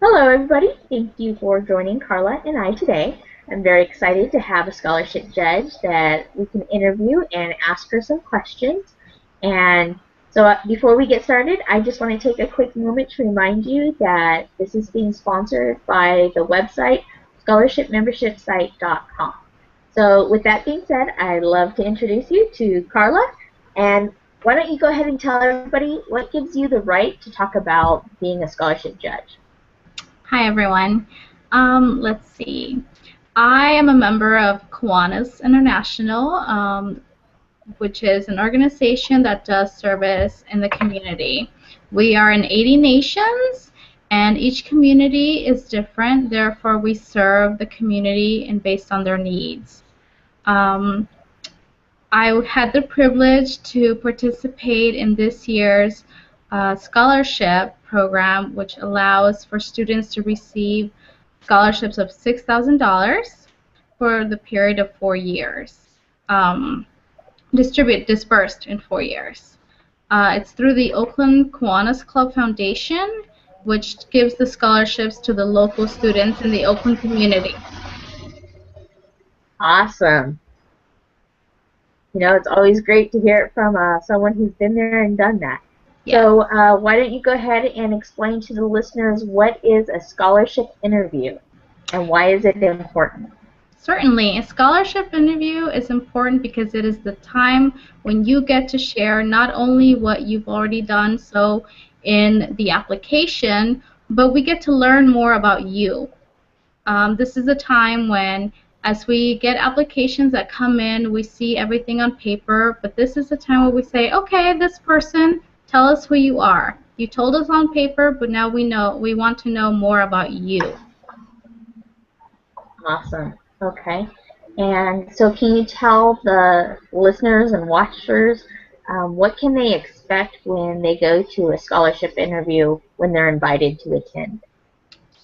Hello, everybody. Thank you for joining Karla and I today. I'm very excited to have a scholarship judge that we can interview and ask her some questions. Before we get started, I just want to take a quick moment to remind you that this is being sponsored by the website scholarshipmembershipsite.com. So with that being said, I'd love to introduce you to Karla. And why don't you go ahead and tell everybody what gives you the right to talk about being a scholarship judge? Hi, everyone. Let's see. I am a member of Kiwanis International, which is an organization that does service in the community. We are in 80 nations, and each community is different. Therefore, we serve the community and based on their needs. Um, I had the privilege to participate in this year's scholarship program, which allows for students to receive scholarships of $6,000 for the period of 4 years, um, dispersed in 4 years. It's through the Oakland Kiwanis Club Foundation, which gives the scholarships to the local students in the Oakland community. Awesome. You know, it's always great to hear it from someone who's been there and done that. Yes. So why don't you go ahead and explain to the listeners what is a scholarship interview and why is it important? Certainly, a scholarship interview is important because it is the time when you get to share not only what you've already done so in the application, but we get to learn more about you. This is a time when, as we get applications that come in, we see everything on paper, but this is the time where we say, okay, this person, tell us who you are. You told us on paper, but now we want to know more about you. Awesome. Okay. And so can you tell the listeners and watchers what can they expect when they go to a scholarship interview when they're invited to attend?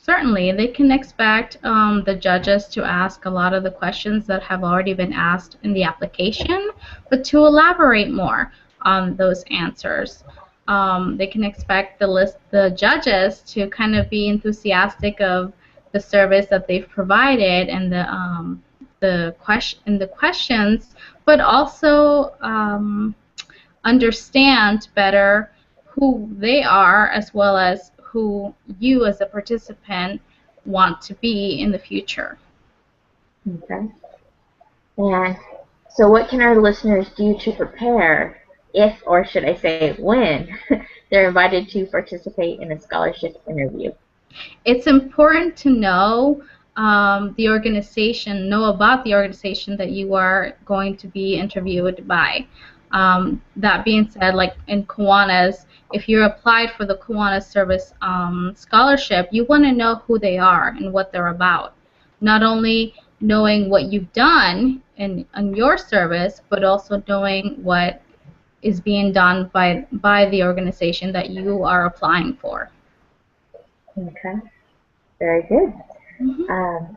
Certainly, they can expect the judges to ask a lot of the questions that have already been asked in the application, but to elaborate more on those answers. They can expect the judges to kind of be enthusiastic of the service that they've provided and the questions, but also understand better who they are as well as who you as a participant want to be in the future. Okay. And so what can our listeners do to prepare if, or should I say when, they're invited to participate in a scholarship interview? It's important to know know about the organization that you are going to be interviewed by. That being said, like in Kiwanis, if you applied for the Kiwanis Service Scholarship, you want to know who they are and what they're about. Not only knowing what you've done in your service, but also knowing what is being done by the organization that you are applying for. Okay, very good. Mm-hmm.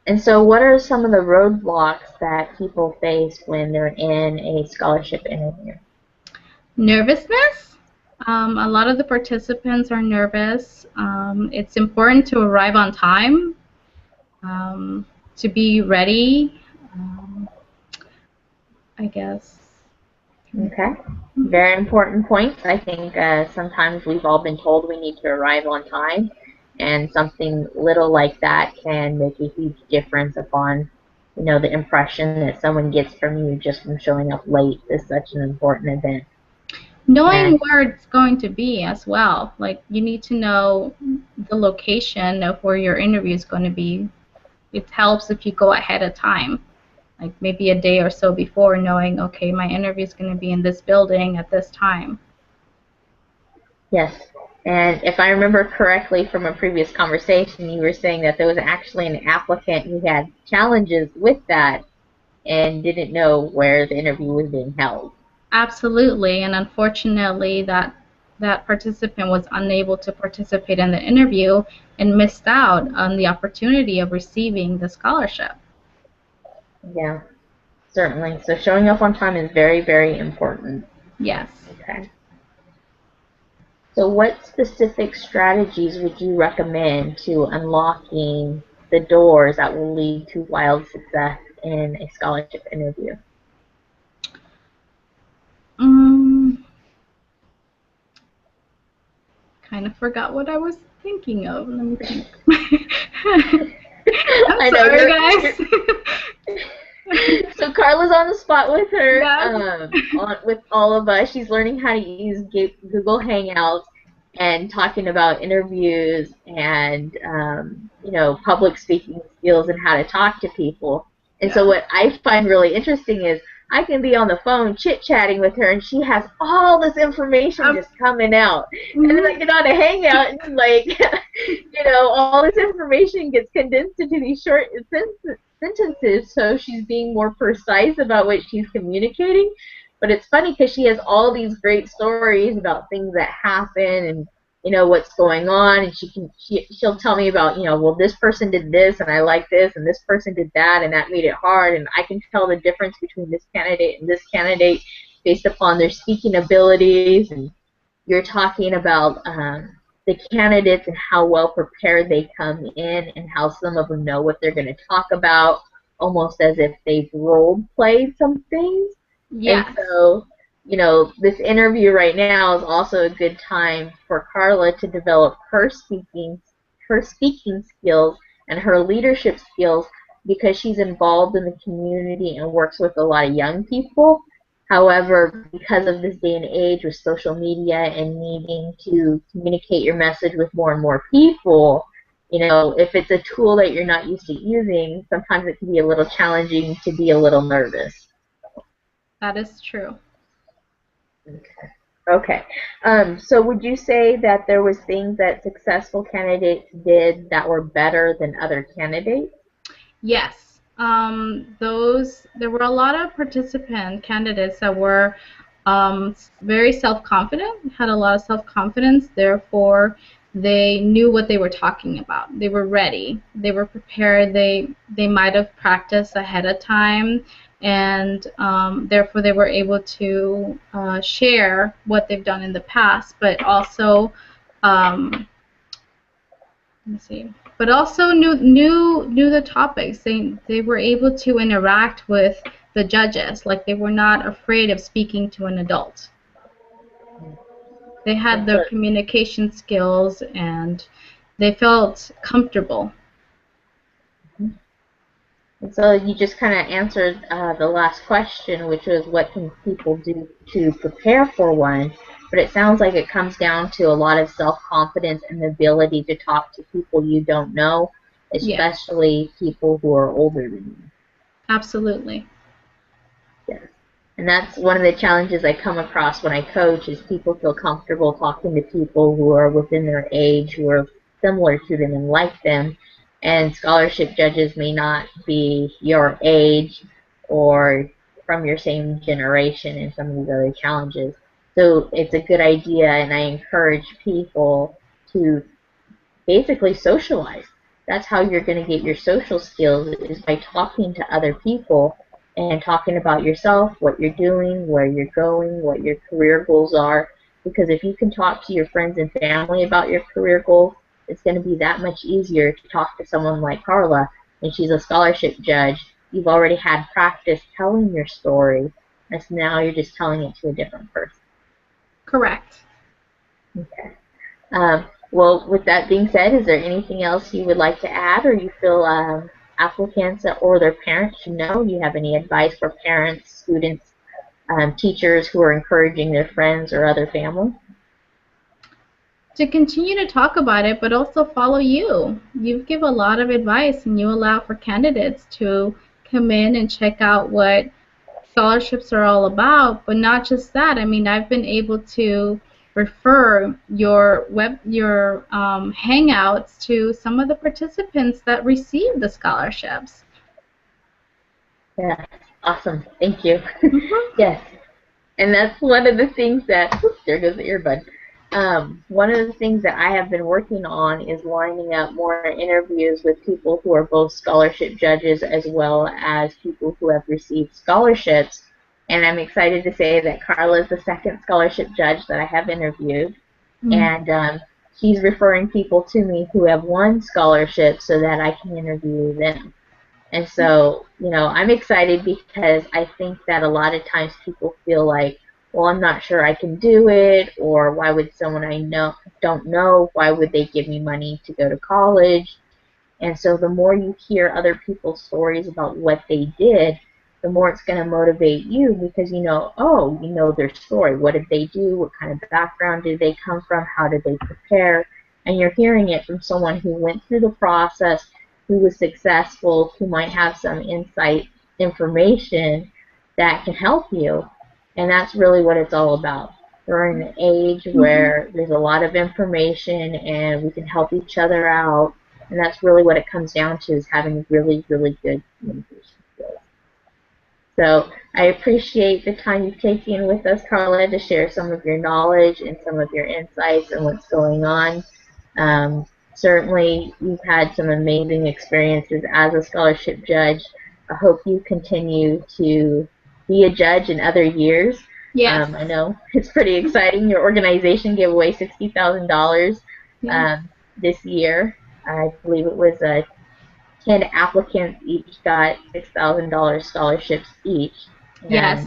And so what are some of the roadblocks that people face when they're in a scholarship interview? Nervousness. A lot of the participants are nervous. It's important to arrive on time, to be ready, I guess. Okay, very important points. I think sometimes we've all been told we need to arrive on time, and something little like that can make a huge difference upon, you know, the impression that someone gets from you just from showing up late to such an important event. Knowing where it's going to be as well. Like, you need to know the location of where your interview is going to be. It helps if you go ahead of time, like maybe a day or so before, knowing, okay, my interview is going to be in this building at this time. Yes, and if I remember correctly from a previous conversation, you were saying that there was actually an applicant who had challenges with that and didn't know where the interview was being held. Absolutely, and unfortunately that participant was unable to participate in the interview and missed out on the opportunity of receiving the scholarship. Yeah, certainly. So showing up on time is very, very important. Yes. Okay. So what specific strategies would you recommend to unlocking the doors that will lead to wild success in a scholarship interview? Um, kind of forgot what I was thinking of. Let me think. I'm I know sorry, you're guys. so Carla's on the spot with her, Yeah. with all of us. She's learning how to use Google Hangouts and talking about interviews and public speaking skills and how to talk to people. And so Yeah. what I find really interesting is I can be on the phone chit-chatting with her and she has all this information just coming out. And then I Mhm. get on a hangout and all this information gets condensed into these short sentences, so she's being more precise about what she's communicating. But it's funny because she has all these great stories about things that happen and what's going on, and she'll tell me about well, this person did this and I like this, and this person did that and that made it hard, and I can tell the difference between this candidate and this candidate based upon their speaking abilities. And you're talking about the candidates and how well prepared they come in and how some of them know what they're going to talk about, almost as if they've role played some things. And Yes. so, this interview right now is also a good time for Karla to develop her speaking skills and her leadership skills because she's involved in the community and works with a lot of young people. However, because of this day and age with social media and needing to communicate your message with more and more people, if it's a tool that you're not used to using, sometimes it can be a little challenging to be a little nervous. That is true. Okay. So would you say that there was things that successful candidates did that were better than other candidates? Yes. There were a lot of participant candidates that were very self-confident, had a lot of self-confidence. Therefore, they knew what they were talking about. They were ready. They were prepared. They might have practiced ahead of time, and therefore they were able to share what they've done in the past, but also um, let me see. But also knew the topics. They were able to interact with the judges. Like they were not afraid of speaking to an adult. They had And the so, communication skills and they felt comfortable. and so you just kind of answered the last question, which was what can people do to prepare for one? But it sounds like it comes down to a lot of self-confidence and the ability to talk to people you don't know, Yes, especially people who are older than you. absolutely. Yes. And that's one of the challenges I come across when I coach is people feel comfortable talking to people who are within their age, who are similar to them and like them. And scholarship judges may not be your age or from your same generation and some of these other challenges. So it's a good idea, and I encourage people to basically socialize. That's how you're going to get your social skills is by talking to other people and talking about yourself, what you're doing, where you're going, what your career goals are. Because if you can talk to your friends and family about your career goals, it's going to be that much easier to talk to someone like Karla, and she's a scholarship judge. You've already had practice telling your story, and so now you're just telling it to a different person. Correct. Okay. Well, with that being said, is there anything else you would like to add or you feel applicants or their parents should know? Do you have any advice for parents, students, teachers who are encouraging their friends or other family? To continue to talk about it, but also follow you. You give a lot of advice and you allow for candidates to come in and check out what scholarships are all about, but not just that. I mean, I've been able to refer your hangouts to some of the participants that received the scholarships. Yeah, awesome. Thank you. Hmm. Yes, and that's one of the things that, oops, there goes the earbud. One of the things that I have been working on is lining up more interviews with people who are both scholarship judges as well as people who have received scholarships. And I'm excited to say that Karla is the second scholarship judge that I have interviewed. Mm. and he's referring people to me who have won scholarships so that I can interview them. And so, I'm excited because I think that a lot of times people feel like, well, I'm not sure I can do it, or why would someone I don't know, why would they give me money to go to college? And so the more you hear other people's stories about what they did, the more it's going to motivate you because oh, you know their story. What did they do? What kind of background did they come from? How did they prepare? And you're hearing it from someone who went through the process, who was successful, who might have some insight information that can help you. And that's really what it's all about. We're in an age Mhm. where there's a lot of information and we can help each other out, and that's really what it comes down to, is having really, really good communication skills. So I appreciate the time you've taken with us, Karla, to share some of your knowledge and some of your insights and what's going on. Um, Certainly, you've had some amazing experiences as a scholarship judge. I hope you continue to be a judge in other years. Yes. I know it's pretty exciting. Your organization gave away $60,000 Yes. this year. I believe it was 10 applicants each got $6,000 scholarships each, Yes.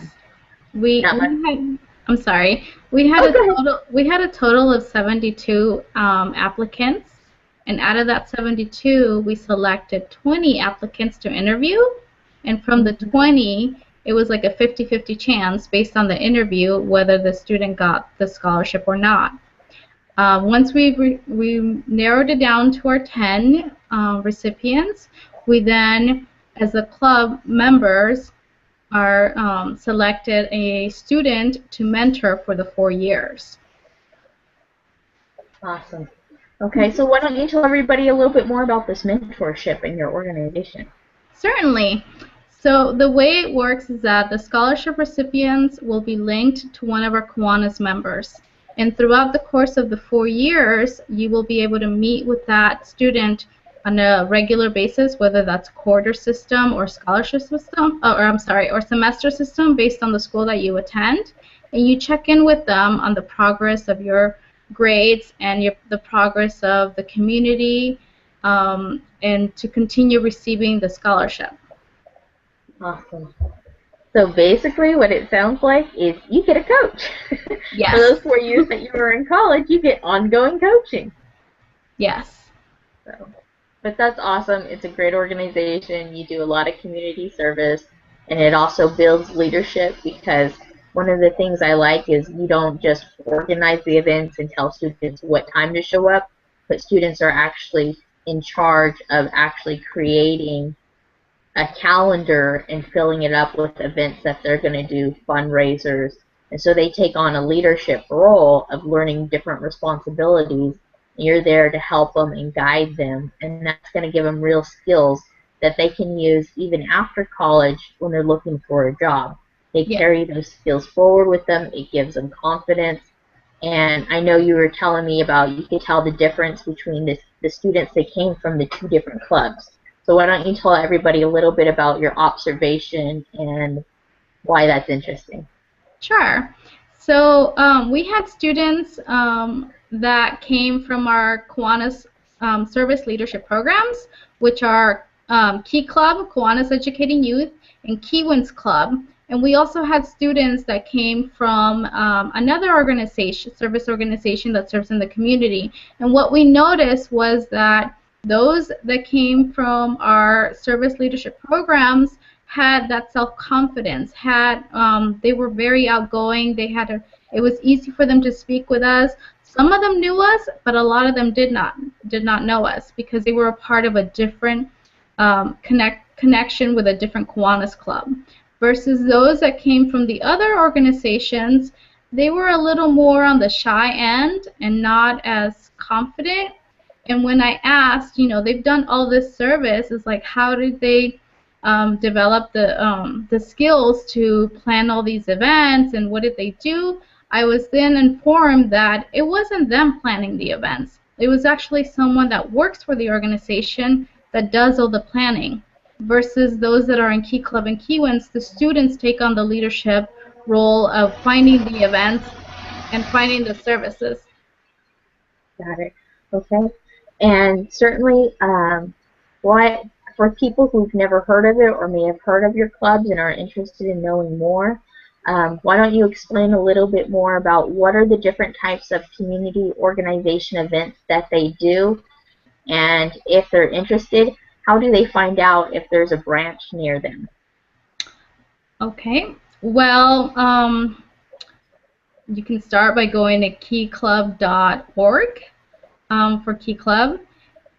and We not we much. had. I'm sorry. We had Oh, a go ahead. total. We had a total of 72 applicants, and out of that 72, we selected 20 applicants to interview, and from the Mhm. 20, it was like a 50-50 chance based on the interview whether the student got the scholarship or not. Once we narrowed it down to our 10 recipients, we then, as a club members, are selected a student to mentor for the 4 years. Awesome. Okay, so why don't you tell everybody a little bit more about this mentorship in your organization? Certainly. So the way it works is that the scholarship recipients will be linked to one of our Kiwanis members. And throughout the course of the 4 years, you will be able to meet with that student on a regular basis, whether that's quarter system or scholarship system, or I'm sorry, or semester system based on the school that you attend. And you check in with them on the progress of your grades and the progress of the community, and to continue receiving the scholarship. Awesome. So basically, what it sounds like is you get a coach. For Yes. those 4 years that you were in college, you get ongoing coaching. Yes. So, but that's awesome. It's a great organization. You do a lot of community service, and it also builds leadership because one of the things I like is you don't just organize the events and tell students what time to show up, but students are actually in charge of actually creating a calendar and filling it up with events that they're going to do, fundraisers. And so they take on a leadership role of learning different responsibilities. You're there to help them and guide them, and that's going to give them real skills that they can use even after college when they're looking for a job. They Yeah. carry those skills forward with them. It gives them confidence. And I know you were telling me about you could tell the difference between the students that came from the two different clubs. So why don't you tell everybody a little bit about your observation and why that's interesting? Sure. So we had students that came from our Kiwanis service leadership programs, which are Key Club, Kiwanis Educating Youth, and Kiwanis Club. And we also had students that came from another organization, service organization that serves in the community. And what we noticed was that those that came from our service leadership programs had that self-confidence, had they were very outgoing. It was easy for them to speak with us. Some of them knew us, but a lot of them did not know us because they were a part of a different connection with a different Kiwanis club. Versus those that came from the other organizations, they were a little more on the shy end and not as confident. And when I asked, they've done all this service, it's like, how did they develop the skills to plan all these events, and what did they do? I was then informed that it wasn't them planning the events. It was actually someone that works for the organization that does all the planning. Versus those that are in Key Club and Kiwanis, the students take on the leadership role of finding the events and finding the services. Got it. Okay. And certainly, what for people who've never heard of it or may have heard of your clubs and are interested in knowing more, why don't you explain a little bit more about what are the different types of community organization events that they do, and if they're interested, how do they find out if there's a branch near them? Okay. Well, you can start by going to keyclub.org for Key Club.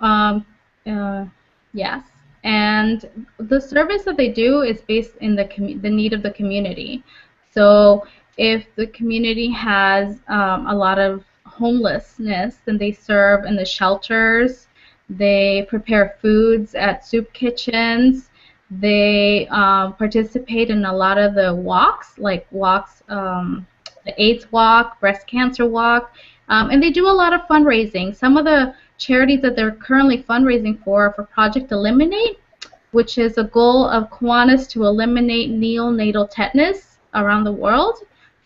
Um, uh, yes, and the service that they do is based in the need of the community. So if the community has a lot of homelessness, then they serve in the shelters. They prepare foods at soup kitchens. They participate in a lot of the walks, like walks, the AIDS walk, breast cancer walk, and they do a lot of fundraising. Some of the charities that they're currently fundraising for Project Eliminate, which is a goal of Kiwanis to eliminate neonatal tetanus around the world.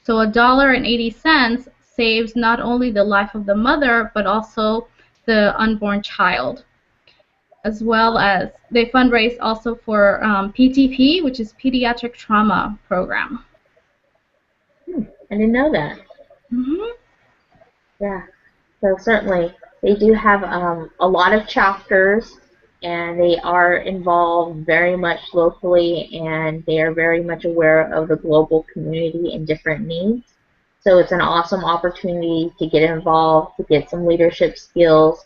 So $1.80 saves not only the life of the mother, but also the unborn child. As well as they fundraise also for PTP, which is Pediatric Trauma Program. I didn't know that. Mm-hmm. Yeah. So certainly, they do have a lot of chapters, and they are involved very much locally, and they are very much aware of the global community and different needs. So it's an awesome opportunity to get involved, to get some leadership skills.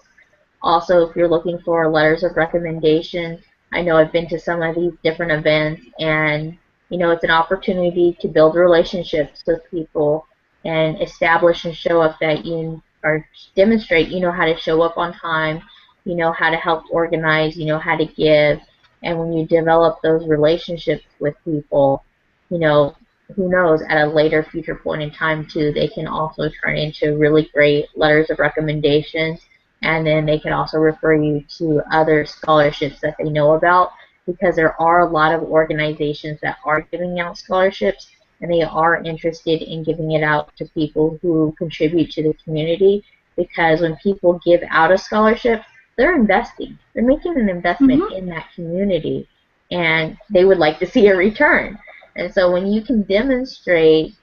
Also, if you're looking for letters of recommendation, I know I've been to some of these different events, and it's an opportunity to build relationships with people and establish and show up that you or demonstrate you know how to show up on time, you know how to help organize, you know how to give, and when you develop those relationships with people, you know, who knows, at a later future point in time too, they can also turn into really great letters of recommendation, and then they can also refer you to other scholarships that they know about, because there are a lot of organizations that are giving out scholarships, and they are interested in giving it out to people who contribute to the community, because when people give out a scholarship, they're investing. They're making an investment Mm-hmm. in that community, and they would like to see a return. And so when you can demonstrate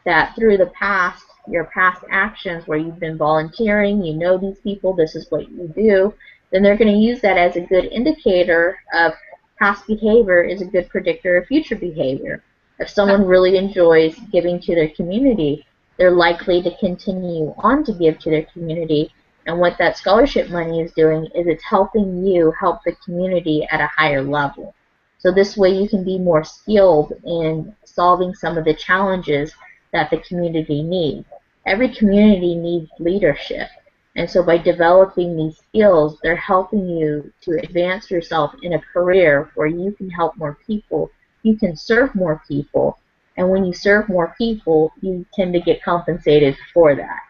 that through your past actions where you've been volunteering, you know these people, this is what you do, then they're going to use that as a good indicator of past behavior is a good predictor of future behavior. If someone really enjoys giving to their community, they're likely to continue on to give to their community. And what that scholarship money is doing is it's helping you help the community at a higher level. So this way you can be more skilled in solving some of the challenges that the community needs. Every community needs leadership. And so by developing these skills, they're helping you to advance yourself in a career where you can help more people, you can serve more people, and when you serve more people, you tend to get compensated for that.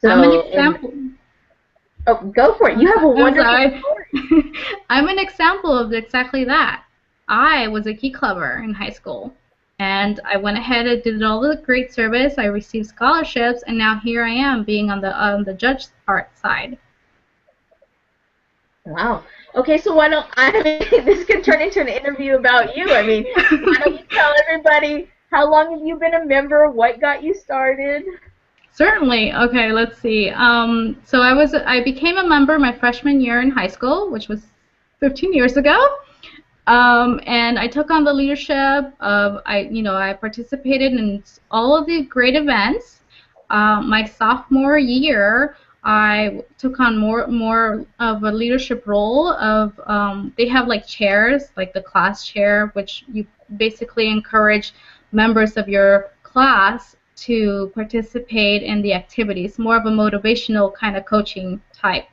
I'm an So, example. oh, go for it. You have a I'm wonderful sorry. story. I'm an example of exactly that. I was a key clubber in high school, and I went ahead and did all the great service. I received scholarships, and now here I am being on the judge part side. Wow. Okay, so why don't I mean this could turn into an interview about you. I mean, why don't you tell everybody how long have you been a member? What got you started? Certainly. Okay, let's see. So I became a member my freshman year in high school, which was 15 years ago. And I took on the leadership of I participated in all of the great events. My sophomore year, I took on more of a leadership role of they have like chairs, like the class chair, which you basically encourage members of your class to participate in the activities, more of a motivational kind of coaching type.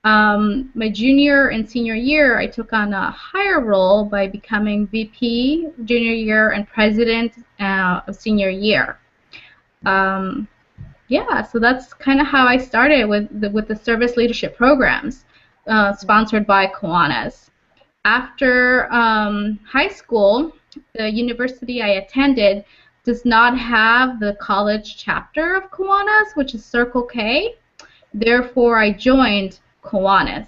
My junior and senior year, I took on a higher role by becoming VP junior year and president of senior year. Um, yeah, so that's kind of how I started with the service leadership programs sponsored by Kiwanis. After high school, the university I attended does not have the college chapter of Kiwanis, which is Circle K. Therefore, I joined Kiwanis.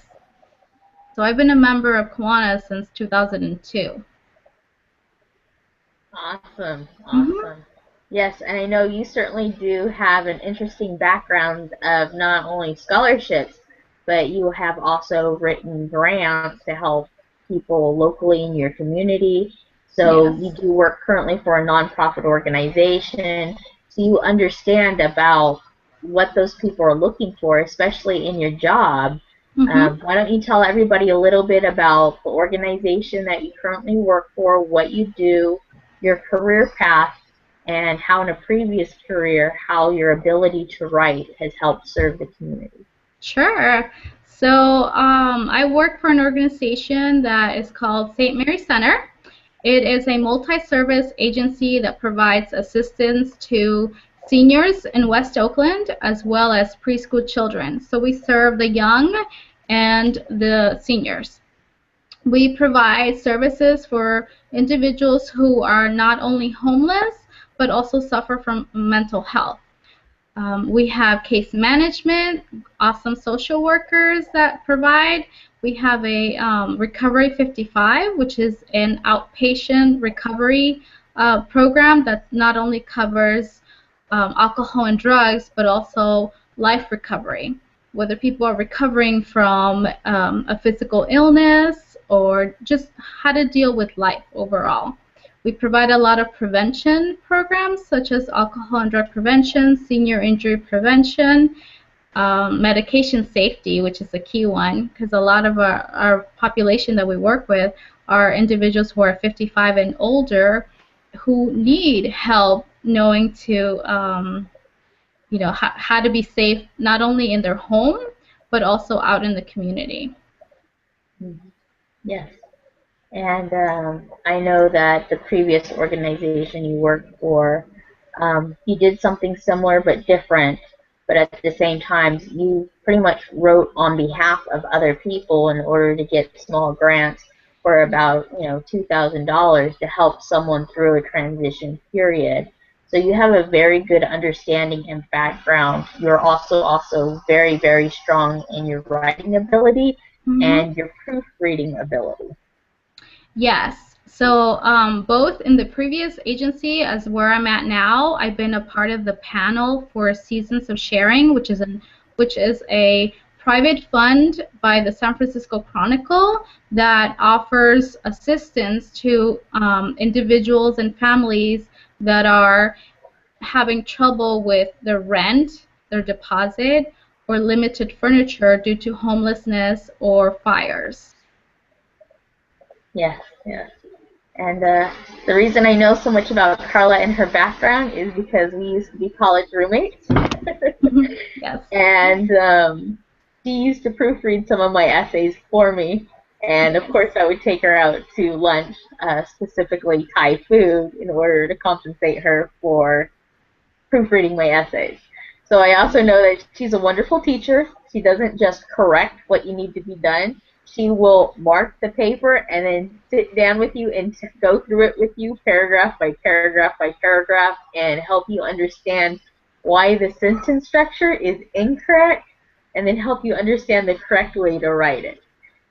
So I've been a member of Kiwanis since 2002. Awesome, Mm-hmm. awesome. Yes, and I know you certainly do have an interesting background of not only scholarships, but you have also written grants to help people locally in your community. So you Yes. do work currently for a nonprofit organization, so you understand about what those people are looking for, especially in your job. Mm-hmm. Why don't you tell everybody a little bit about the organization that you currently work for, what you do, your career path, and how in a previous career, how your ability to write has helped serve the community. Sure. So I work for an organization that is called St. Mary Center. It is a multi-service agency that provides assistance to seniors in West Oakland as well as preschool children. So we serve the young and the seniors. We provide services for individuals who are not only homeless but also suffer from mental health. We have case management, awesome social workers that provide. We have a Recovery 55, which is an outpatient recovery program that not only covers alcohol and drugs, but also life recovery, whether people are recovering from a physical illness or just how to deal with life overall. We provide a lot of prevention programs such as alcohol and drug prevention, senior injury prevention, medication safety, which is a key one because a lot of our population that we work with are individuals who are 55 and older who need help knowing to, how to be safe not only in their home but also out in the community. Mm-hmm. Yes. And I know that the previous organization you worked for, you did something similar but different. But at the same time, you pretty much wrote on behalf of other people in order to get small grants for about $2,000 to help someone through a transition period. So you have a very good understanding and background. You're also very very strong in your writing ability Mm-hmm. and your proofreading ability. Yes. So both in the previous agency as where I'm at now, I've been a part of the panel for Seasons of Sharing, which is a private fund by the San Francisco Chronicle that offers assistance to individuals and families that are having trouble with their rent, their deposit, or limited furniture due to homelessness or fires. Yes, yes. And the reason I know so much about Karla and her background is because we used to be college roommates. Yes. And she used to proofread some of my essays for me. And of Yes. course, I would take her out to lunch, specifically Thai food, in order to compensate her for proofreading my essays. So I also know that she's a wonderful teacher. She doesn't just correct what you need to be done. She will mark the paper and then sit down with you and go through it with you paragraph by paragraph by paragraph and help you understand why the sentence structure is incorrect and then help you understand the correct way to write it.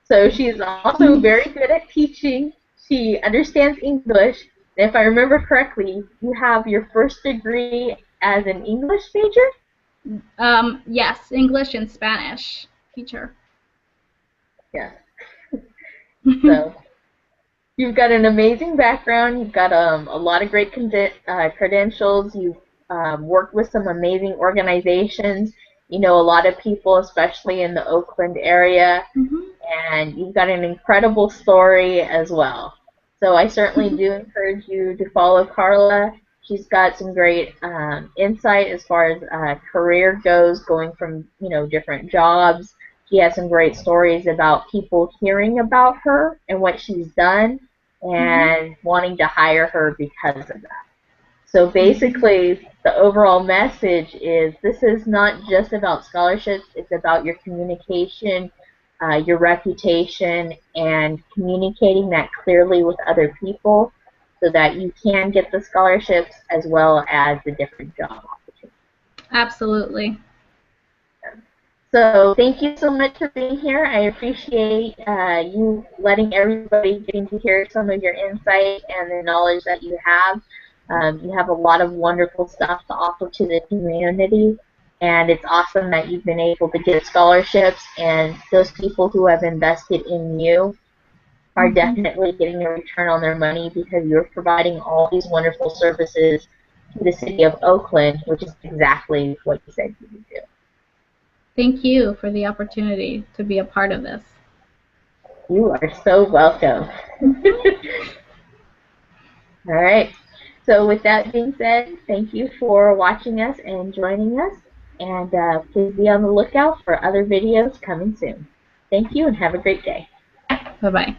So she's also very good at teaching. She understands English. And if I remember correctly, you have your first degree as an English major? Yes, English and Spanish teacher. Yeah. So you've got an amazing background. You've got a lot of great credentials. You've worked with some amazing organizations. You know a lot of people, especially in the Oakland area. And you've got an incredible story as well. So I certainly do encourage you to follow Karla. She's got some great insight as far as career goes, going from different jobs. She has some great stories about people hearing about her and what she's done Mhm. and wanting to hire her because of that. So basically, the overall message is this is not just about scholarships, it's about your communication, your reputation, and communicating that clearly with other people so that you can get the scholarships as well as the different job opportunities. Absolutely. So thank you so much for being here. I appreciate you letting everybody getting to hear some of your insight and the knowledge that you have. You have a lot of wonderful stuff to offer to the community, and it's awesome that you've been able to get scholarships, and those people who have invested in you are Mhm. definitely getting a return on their money because you're providing all these wonderful services to the city of Oakland, which is exactly what you said you would do. Thank you for the opportunity to be a part of this. You are so welcome. All right. So with that being said, thank you for watching us and joining us. And please be on the lookout for other videos coming soon. Thank you and have a great day. Bye bye.